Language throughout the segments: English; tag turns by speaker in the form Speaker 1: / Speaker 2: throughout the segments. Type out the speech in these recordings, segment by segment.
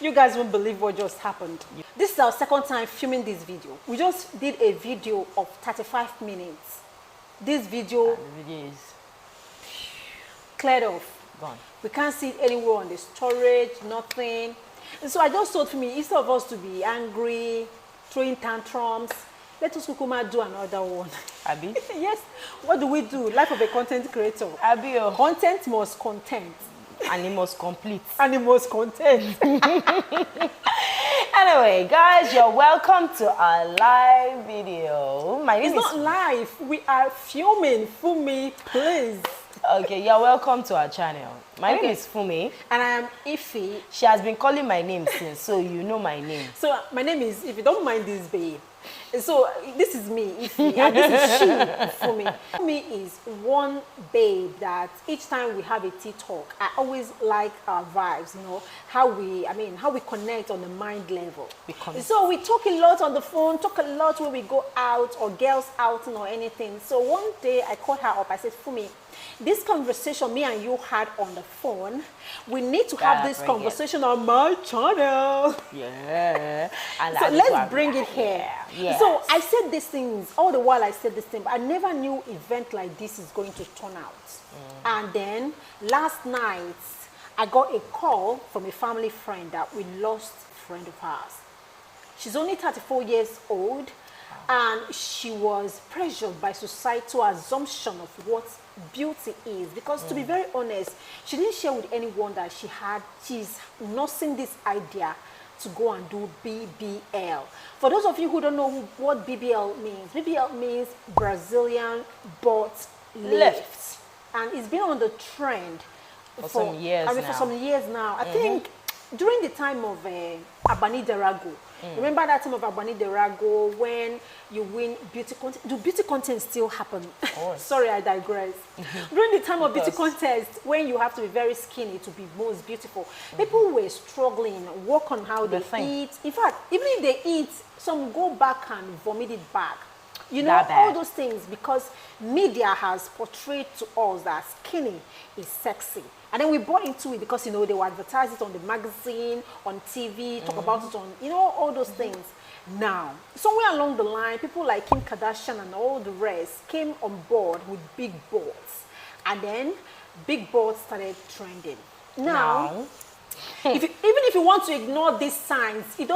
Speaker 1: You guys won't believe what just happened. This is our second time filming this video. We just did a video of 35 minutes. This video,
Speaker 2: the video is
Speaker 1: cleared off.
Speaker 2: gone.
Speaker 1: We can't see it anywhere on the storage, nothing. And so I just thought for me, instead of us to be angry, throwing tantrums, let us kukuma do another one.
Speaker 2: Abi?
Speaker 1: Yes. What do we do? Life of a content creator.
Speaker 2: Abi,
Speaker 1: Content must content.
Speaker 2: and it must complete.
Speaker 1: And it must content.
Speaker 2: Anyway, guys, you're welcome to our live video. My name
Speaker 1: It's
Speaker 2: is
Speaker 1: not live. We are filming. Fumi, please.
Speaker 2: Okay, you're welcome to our channel. My name
Speaker 1: Okay.
Speaker 2: is Fumi.
Speaker 1: And I am Ife.
Speaker 2: She has been calling my name since, so you know my name.
Speaker 1: So my name is, if you don't mind this, babe. So this is me, Ife, and this is she, Fumi. Fumi is one babe that each time we have a tea talk, I always like our vibes, you know, how we connect on the mind level. So we talk a lot on the phone, talk a lot when we go out or girls outing or anything. So one day I called her up, I said, Fumi, this conversation me and you had on the phone, we need to have this conversation on my channel.
Speaker 2: Yeah. And
Speaker 1: So let's bring it here.
Speaker 2: Yeah.
Speaker 1: So I said these things, all the while I said this thing, but I never knew event like this is going to turn out. And then last night, I got a call from a family friend that we lost a friend of ours. She's only 34 years old, and she was pressured by societal assumption of what beauty is. Because to be very honest, she didn't share with anyone that she's nursing this idea to go and do BBL. For those of you who don't know what BBL means, BBL means Brazilian butt lift. And it's been on the trend
Speaker 2: for some years now.
Speaker 1: For some years now. I think during the time of Abani Derago. Remember that time of Abani Derago when you win beauty contest? Do beauty contests still happen? Sorry, I digress. During the time of beauty contest, when you have to be very skinny to be most beautiful, people were struggling, work on how they eat. In fact, even if they eat, some go back and vomit it back. You know, all those things, because media has portrayed to us that skinny is sexy. And then we bought into it because, you know, they would advertise it on the magazine, on TV, talk about it on, you know, all those things. Now, somewhere along the line, people like Kim Kardashian and all the rest came on board with big boards. And then big boards started trending. Now, even if you want to ignore these signs, it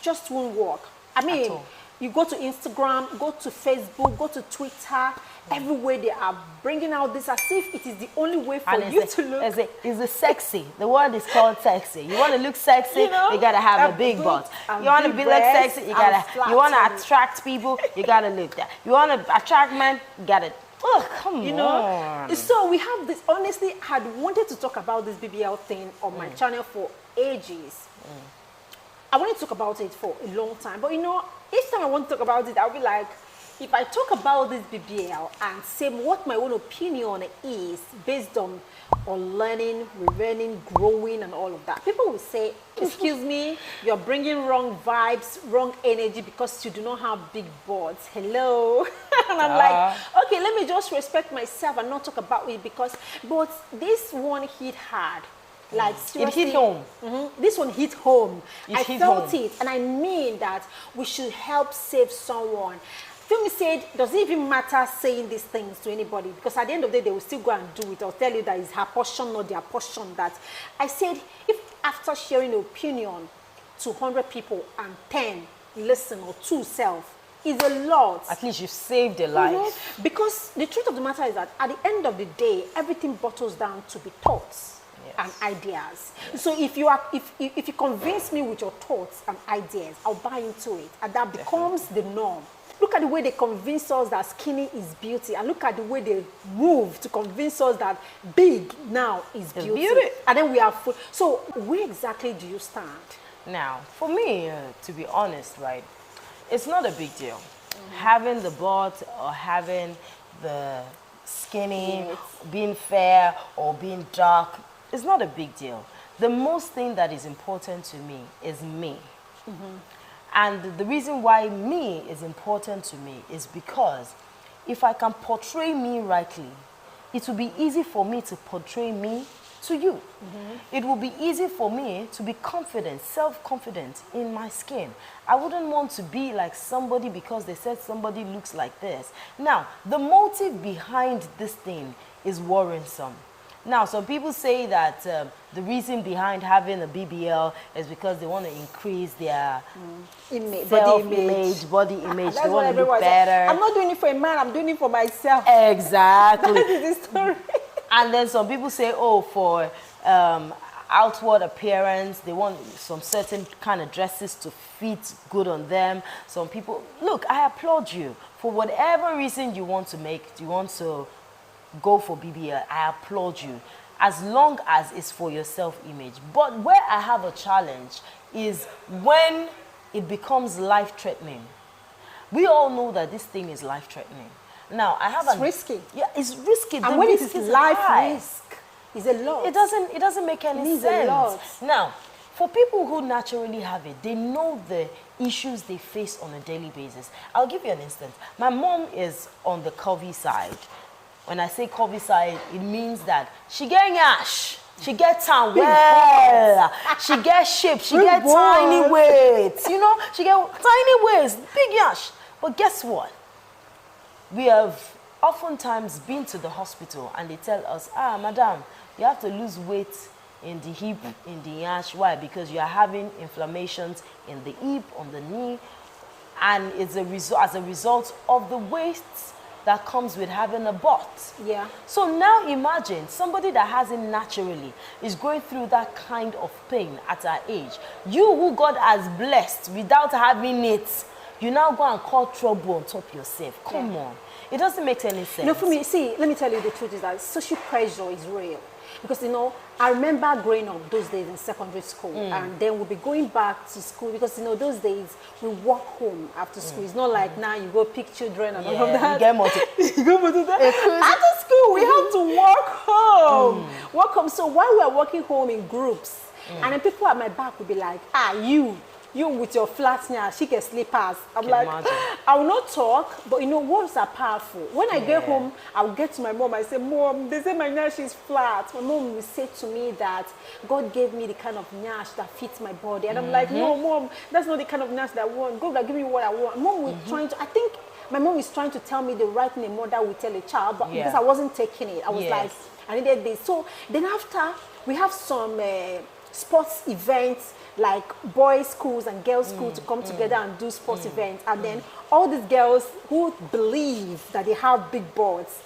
Speaker 1: just won't work. I mean, you go to Instagram, go to Facebook, go to Twitter, everywhere they are bringing out this as if it is the only way for you to look.
Speaker 2: It's sexy. The word is called sexy. You want to look sexy, you gotta have a big butt. You want to be look sexy, you want to attract people, you gotta look that. You want to attract men, you gotta. Oh, come on.
Speaker 1: So we have this. Honestly, I had wanted to talk about this BBL thing on my channel for ages. I wanted to talk about it for a long time, but you know, each time I want to talk about it, I'll be like, if I talk about this BBL and say what my own opinion is based on learning, relearning, growing, and all of that, people will say, excuse me, you're bringing wrong vibes, wrong energy because you do not have big boards. Hello. And I'm like, okay, let me just respect myself and not talk about it but this one hit hard. Like seriously,
Speaker 2: it hit home.
Speaker 1: This one hit home. I felt it, and I mean that we should help save someone. Fumi said, does it even matter saying these things to anybody? Because at the end of the day, they will still go and do it. I'll tell you that it's her portion, not their portion. That I said, if after sharing an opinion to 100 people and 10 listen or 2 self, is a lot.
Speaker 2: At least you saved a life.
Speaker 1: Because the truth of the matter is that at the end of the day, everything bottles down to be thoughts and ideas. So if you convince me with your thoughts and ideas, I'll buy into it, and that becomes the norm. Look at the way they convince us that skinny is beauty, and look at the way they move to convince us that big now is beauty. And then we are full. So where exactly do you stand?
Speaker 2: Now, for me, to be honest, right, it's not a big deal. Having the butt or having the skinny, being fair or being dark, it's not a big deal. The most thing that is important to me is me. And the reason why me is important to me is because if I can portray me rightly, it will be easy for me to portray me to you. It will be easy for me to be confident, self-confident in my skin. I wouldn't want to be like somebody because they said somebody looks like this. Now, the motive behind this thing is worrisome. Now, some people say that the reason behind having a BBL is because they want to increase their self-image, body image. They want to look better.
Speaker 1: I'm not doing it for a man, I'm doing it for myself.
Speaker 2: Exactly.
Speaker 1: That is the story.
Speaker 2: And then some people say, oh, for outward appearance, they want some certain kind of dresses to fit good on them. Some people, look, I applaud you. For whatever reason you want to go for BBL, I applaud you, as long as it's for your self-image. But where I have a challenge is when it becomes life-threatening. We all know that this thing is life-threatening. Now,
Speaker 1: It's risky.
Speaker 2: Yeah, it's risky.
Speaker 1: And when it is life risk, it's a lot.
Speaker 2: It doesn't make any sense.
Speaker 1: A lot.
Speaker 2: Now, for people who naturally have it, they know the issues they face on a daily basis. I'll give you an instance. My mom is on the curvy side. When I say curvy side, it means that she get yash, she get tan well, she get shape, she get tiny weights, you know, she get tiny waist, big yash. But guess what? We have oftentimes been to the hospital and they tell us, madam, you have to lose weight in the hip, in the yash. Why? Because you are having inflammations in the hip, on the knee, and it's as a result of the weight that comes with having a butt.
Speaker 1: Yeah.
Speaker 2: So now imagine somebody that has it naturally is going through that kind of pain at her age. You who God has blessed without having it, you now go and call trouble on top yourself. Come on. It doesn't make any sense.
Speaker 1: No, for me, see, let me tell you the truth is that social pressure is real. Because, you know, I remember growing up those days in secondary school, and then we'll be going back to school because, you know, those days we walk home after school. It's not like now you go pick children and all of that.
Speaker 2: You get motive.
Speaker 1: You go motive. After school, we have to walk home. Walk home. So while we are walking home in groups, and then people at my back will be like, you with your flat nail, she can slippers. I'm like, I will not talk, but you know, words are powerful. When I get home, I'll get to my mom, I say, Mom, they say my nash is flat. My mom will say to me that God gave me the kind of nash that fits my body. And I'm like, no, Mom, that's not the kind of nash that I want. God will give me what I want. Mom was trying to, I think my mom is trying to tell me the right thing a mother will tell a child, but because I wasn't taking it, I was like, I needed this. So then after, we have some sports events, like boys' schools and girls' schools to come together and do sports events. And then all these girls who believe that they have big boards,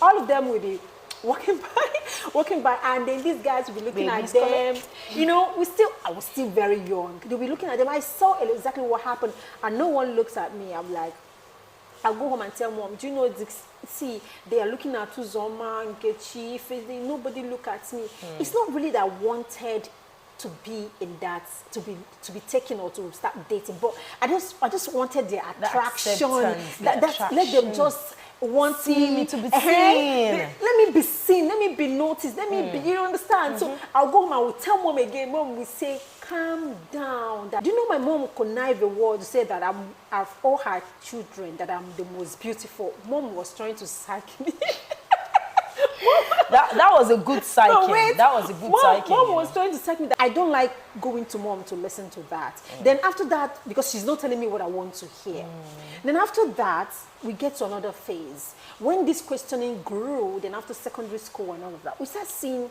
Speaker 1: all of them will be walking by, and then these guys will be looking at them. You know, I was still very young. They'll be looking at them. I saw exactly what happened, and no one looks at me. I'm like, I'll go home and tell Mom, do you know this? See, they are looking at Uzoma and Nkechi, nobody look at me. It's not really that I wanted to be in that, to be taken or to start dating, but I just wanted the attraction. Let them just want
Speaker 2: me to be seen.
Speaker 1: Let me be seen. Let me be noticed. Let me be. You understand? So I'll go home. I will tell Mom again. Mom will say, "Calm down." Do you know my mom will connive a word to say that of all her children that I'm the most beautiful. Mom was trying to sack me.
Speaker 2: That was a good psyche. That was a good psyche.
Speaker 1: Mom was trying to sack me. I don't like going to Mom to listen to that. Then after that, because she's not telling me what I want to hear. Then after that, we get to another phase. When this questioning grew, then after secondary school and all of that, we start seeing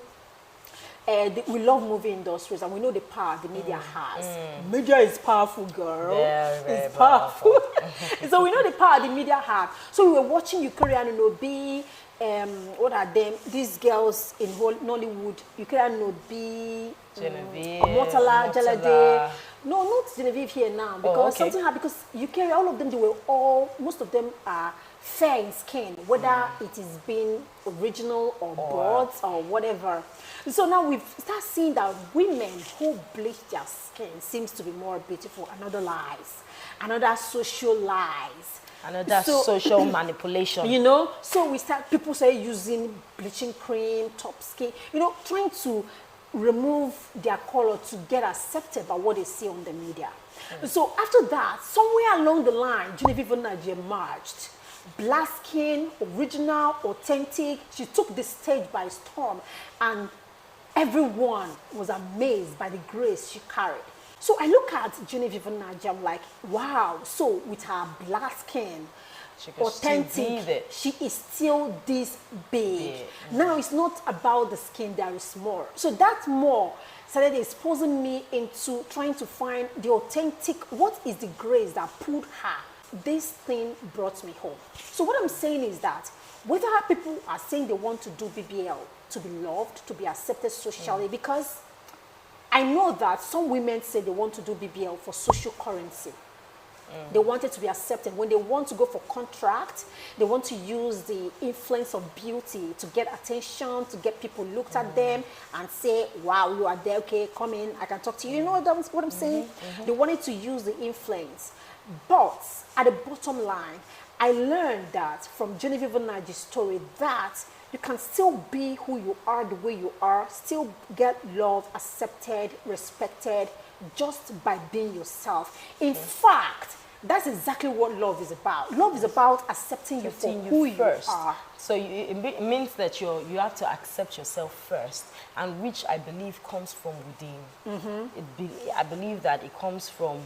Speaker 1: we love movie industries and we know the power the media has. Media is powerful, girl.
Speaker 2: Very
Speaker 1: it's powerful. So we know the power the media have. So we were watching Illikannu Obi. What are them? These girls in Nollywood. Illikannu Obi,
Speaker 2: Genevieve,
Speaker 1: Motala, Jalade. No, not Genevieve here now because something happened. Because UK, all of them, most of them are fair in skin, whether it is being original or bought or whatever. So now we've started seeing that women who bleach their skin seems to be more beautiful. Another lies, another social lies.
Speaker 2: Another social manipulation.
Speaker 1: You know, so people say using bleaching cream, top skin, you know, trying to remove their color to get accepted by what they see on the media. So after that, somewhere along the line, Genevieve Nadia emerged. Black skin, original, authentic. She took the stage by storm. And everyone was amazed by the grace she carried. So I look at Genevieve Naji, I'm like, wow. So with her black skin, authentic, she is still this big. Now it's not about the skin, there is more. So that more started exposing me into trying to find the authentic, what is the grace that pulled her. This thing brought me home. So what I'm saying is that whether people are saying they want to do BBL to be loved, to be accepted socially, because I know that some women say they want to do BBL for social currency. They want it to be accepted. When they want to go for contract, they want to use the influence of beauty to get attention, to get people looked at them and say, wow, you are there, okay, come in, I can talk to you. You know what I'm saying? They wanted to use the influence. But at the bottom line, I learned that from Genevieve Naji's story that you can still be who you are, the way you are, still get love, accepted, respected, just by being yourself. In fact, that's exactly what love is about. Love is about accepting you for who you are.
Speaker 2: So it means that you have to accept yourself first, and which I believe comes from within. I believe that it comes from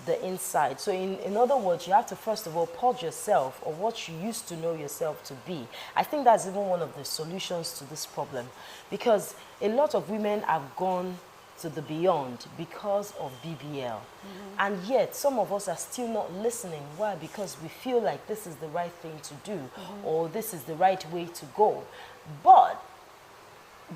Speaker 2: the inside. So in other words, you have to first of all purge yourself of what you used to know yourself to be. I think that's even one of the solutions to this problem, because a lot of women have gone to the beyond because of BBL. And yet some of us are still not listening. Why? Because we feel like this is the right thing to do, or this is the right way to go. But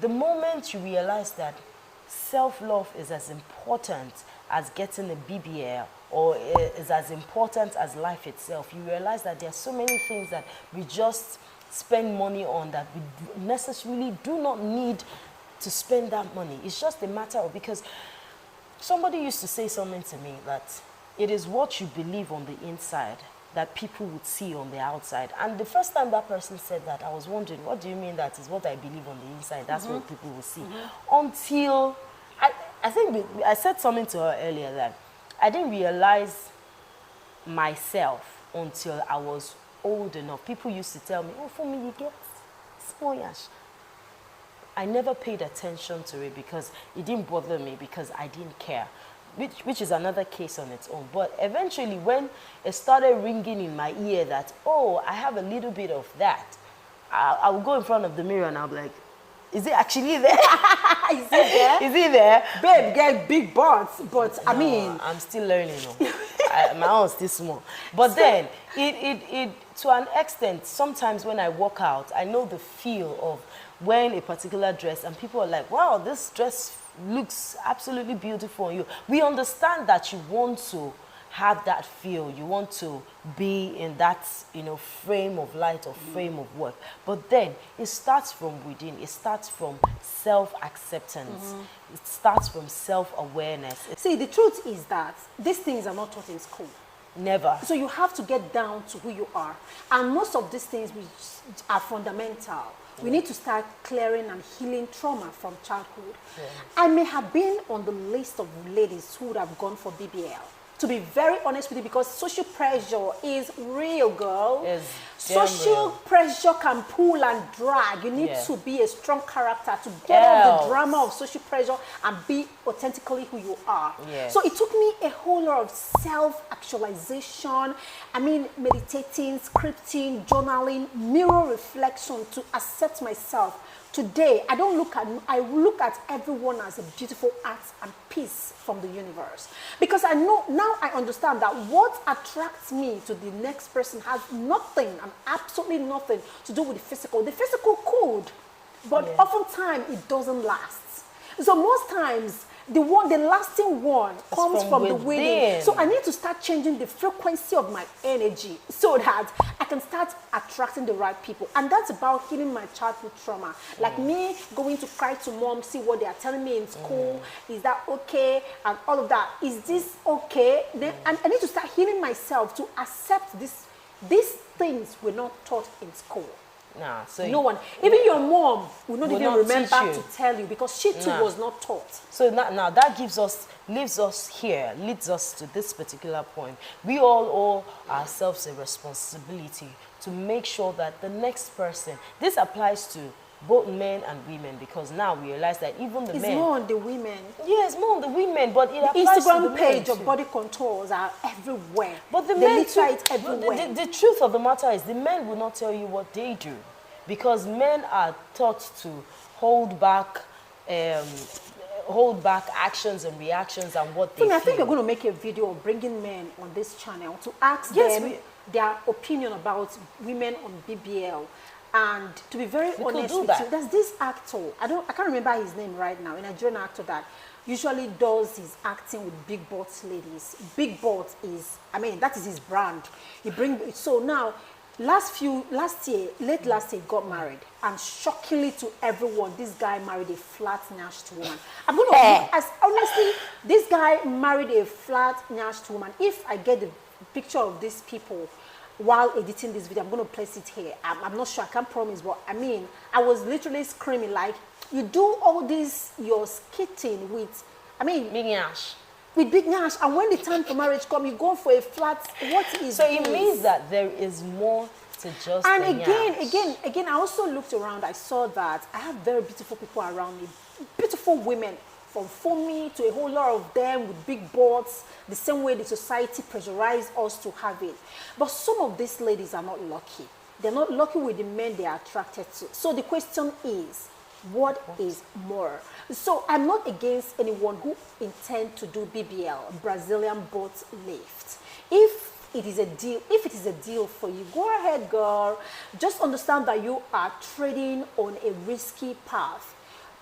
Speaker 2: the moment you realize that self-love is as important as getting a BBL, or is as important as life itself, you realize that there are so many things that we just spend money on that we necessarily do not need to spend that money. It's just a matter of, because somebody used to say something to me that it is what you believe on the inside that people would see on the outside. And the first time that person said that, I was wondering, what do you mean that is what I believe on the inside? That's what people will see. Until, I think I said something to her earlier that I didn't realize myself until I was old enough. People used to tell me, oh, for me, you get small yash. I never paid attention to it because it didn't bother me, because I didn't care, which is another case on its own. But eventually when it started ringing in my ear that, oh, I have a little bit of that, I would go in front of the mirror and I'll be like, is it actually there?
Speaker 1: Is it there?
Speaker 2: Is it there?
Speaker 1: Babe, get big butts, but no, I mean...
Speaker 2: I'm still learning. My own's still small. But then, it to an extent, sometimes when I walk out, I know the feel of wearing a particular dress, and people are like, wow, this dress looks absolutely beautiful on you. We understand that you want to have that feel, you want to be in that, frame of light or frame of work. But then it starts from within. It starts from self-acceptance. It starts from self-awareness.
Speaker 1: See, the truth is that these things are not taught in school.
Speaker 2: Never.
Speaker 1: So you have to get down to who you are. And most of these things which are fundamental. We need to start clearing and healing trauma from childhood. I may have been on the list of ladies who would have gone for BBL. To be very honest with you, because social pressure is real, girl. Social pressure can pull and drag. You need to be a strong character to get out the drama of social pressure and be authentically who you are. So it took me a whole lot of self-actualization. I mean, meditating, scripting, journaling, mirror reflection to accept myself. Today, I look at everyone as a beautiful art and piece from the universe. Because I know, now I understand that what attracts me to the next person has nothing, and absolutely nothing to do with the physical. The physical could, but oftentimes it doesn't last. So most times, the lasting one comes from the within. So I need to start changing the frequency of my energy so that I can start attracting the right people. And that's about healing my childhood trauma. Like me going to cry to mom, see what they are telling me in school. Is that okay? And all of that. Is this okay? Then I need to start healing myself to accept this. These things were not taught in school.
Speaker 2: Nah, so
Speaker 1: no one, even your mom will not even remember to tell you, because she too was not taught.
Speaker 2: So now that leads us to this particular point. We all owe ourselves a responsibility to make sure that the next person, this applies to both men and women, because now we realize that even the men...
Speaker 1: It's more on the women.
Speaker 2: Yeah, it's more on the women, but it applies
Speaker 1: Instagram
Speaker 2: to the
Speaker 1: page
Speaker 2: men
Speaker 1: of body contours are everywhere.
Speaker 2: But the
Speaker 1: they
Speaker 2: men
Speaker 1: litter it everywhere.
Speaker 2: The truth of the matter is the men will not tell you what they do, because men are taught to hold back actions and reactions and what they feel.
Speaker 1: I think we're going to make a video of bringing men on this channel to ask them their opinion about women on BBL. And to be very honest with you, there's this actor, I can't remember his name right now, a Nigerian actor that usually does his acting with big butts ladies. Big butt is, that is his brand. So now, late last year, he got married, and shockingly to everyone, this guy married a flat-gnashed woman. I'm going to, honestly, this guy married a flat-gnashed woman. If I get the picture of these people while editing this video, I'm going to place it here. I'm not sure, I can't promise, but I was literally screaming like, you do all this, you're skitting with,
Speaker 2: big gnash.
Speaker 1: With big gnash, and when the time for marriage comes, you go for a flat, what is
Speaker 2: so this? It means that there is more to just
Speaker 1: and again, I also looked around, I saw that I have very beautiful people around me, beautiful women, from Fomi to a whole lot of them with big butts, the same way the society pressurized us to have it. But some of these ladies are not lucky. They're not lucky with the men they are attracted to. So the question is, what is more? So I'm not against anyone who intend to do BBL, Brazilian butt lift. If it is a deal for you, go ahead, girl. Just understand that you are treading on a risky path.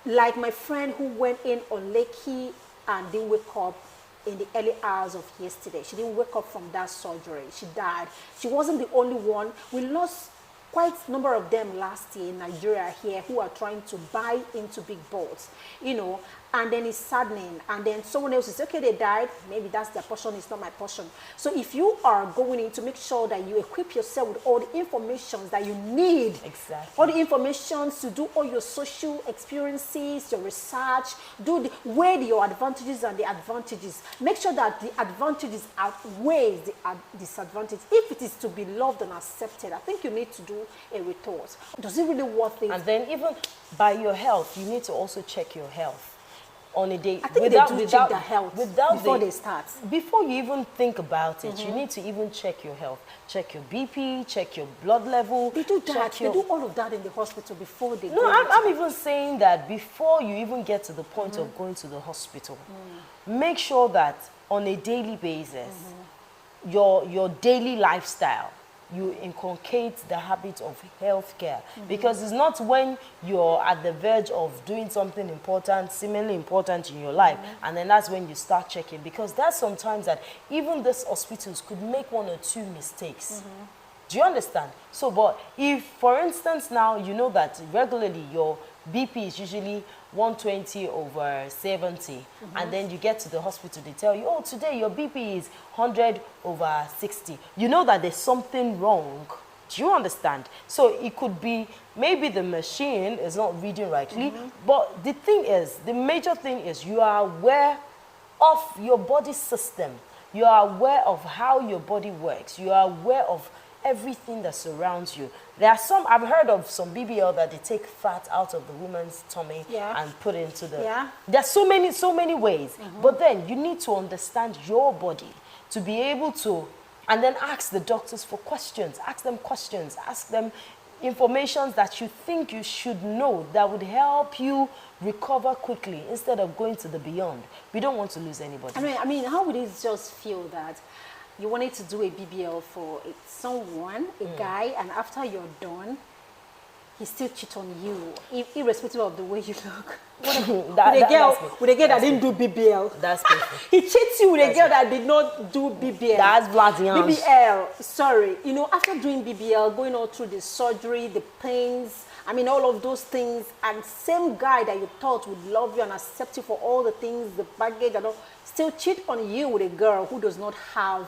Speaker 1: Like my friend who went in on Lekki and didn't wake up in the early hours of yesterday. She didn't wake up from that surgery. She died. She wasn't the only one. We lost quite a number of them last year in Nigeria here who are trying to buy into big boats, and then it's saddening. And then someone else is, okay, they died. Maybe that's their portion, it's not my portion. So if you are going in to make sure that you equip yourself with all the information that you need, all the information to do all your social experiences, your research, weigh your advantages and the advantages. Make sure that the advantages outweigh the disadvantages. If it is to be loved and accepted, I think you need to do a retort. Does it really worth it?
Speaker 2: And then even by your health, you need to also check your health on a day.
Speaker 1: I think they do check their health before they start.
Speaker 2: Before you even think about it, you need to even check your health. Check your BP, check your blood level.
Speaker 1: They do that. They do all of that in the hospital before they go.
Speaker 2: No, I'm even saying that before you even get to the point of going to the hospital, make sure that on a daily basis, your daily lifestyle, you inculcate the habit of healthcare, because it's not when you're at the verge of doing something important, seemingly important in your life, and then that's when you start checking, because that's sometimes that even these hospitals could make one or two mistakes. Do you understand? So, but if, for instance, now you know that regularly your BP is usually 120/70, and then you get to the hospital, they tell you, oh, today your BP is 100/60. You know that there's something wrong. Do you understand? So it could be maybe the machine is not reading rightly, but the thing is, the major thing is you are aware of your body system. You are aware of how your body works. You are aware of everything that surrounds you. There are some, I've heard of some BBL that they take fat out of the woman's tummy and put into the... There's so many ways. But then you need to understand your body to be able to, and then ask the doctors for questions. Ask them questions. Ask them information that you think you should know that would help you recover quickly instead of going to the beyond. We don't want to lose anybody.
Speaker 1: I mean, how would it just feel that you wanted to do a BBL for someone, a guy, and after you're done, he still cheats on you, irrespective of the way you look? With a girl that didn't do BBL.
Speaker 2: That's perfect.
Speaker 1: He cheats you with a girl that did not do BBL.
Speaker 2: That's
Speaker 1: BBL, sorry. After doing BBL, going all through the surgery, the pains, all of those things, and same guy that you thought would love you and accept you for all the things, the baggage and all, still cheat on you with a girl who does not have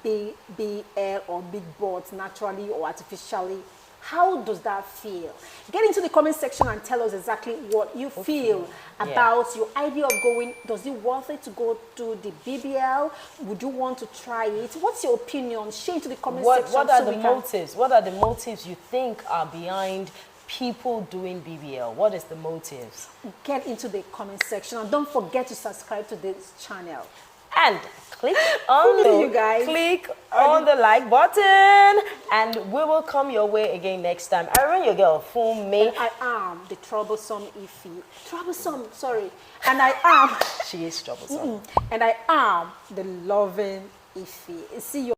Speaker 1: BBL or big butts naturally or artificially. How does that feel? Get into the comment section and tell us exactly what you feel about your idea of going. Does it worth it to go to the BBL? Would you want to try it? What's your opinion? Share into the comment section.
Speaker 2: What are the motives? What are the motives you think are behind people doing BBL? What is the motives?
Speaker 1: Get into the comment section and don't forget to subscribe to this channel.
Speaker 2: And click on the like button, and we will come your way again next time. I run your girl, Fool Me.
Speaker 1: And I am the troublesome Ify. Troublesome, sorry. And I am.
Speaker 2: She is troublesome.
Speaker 1: And I am the loving Ify. See you.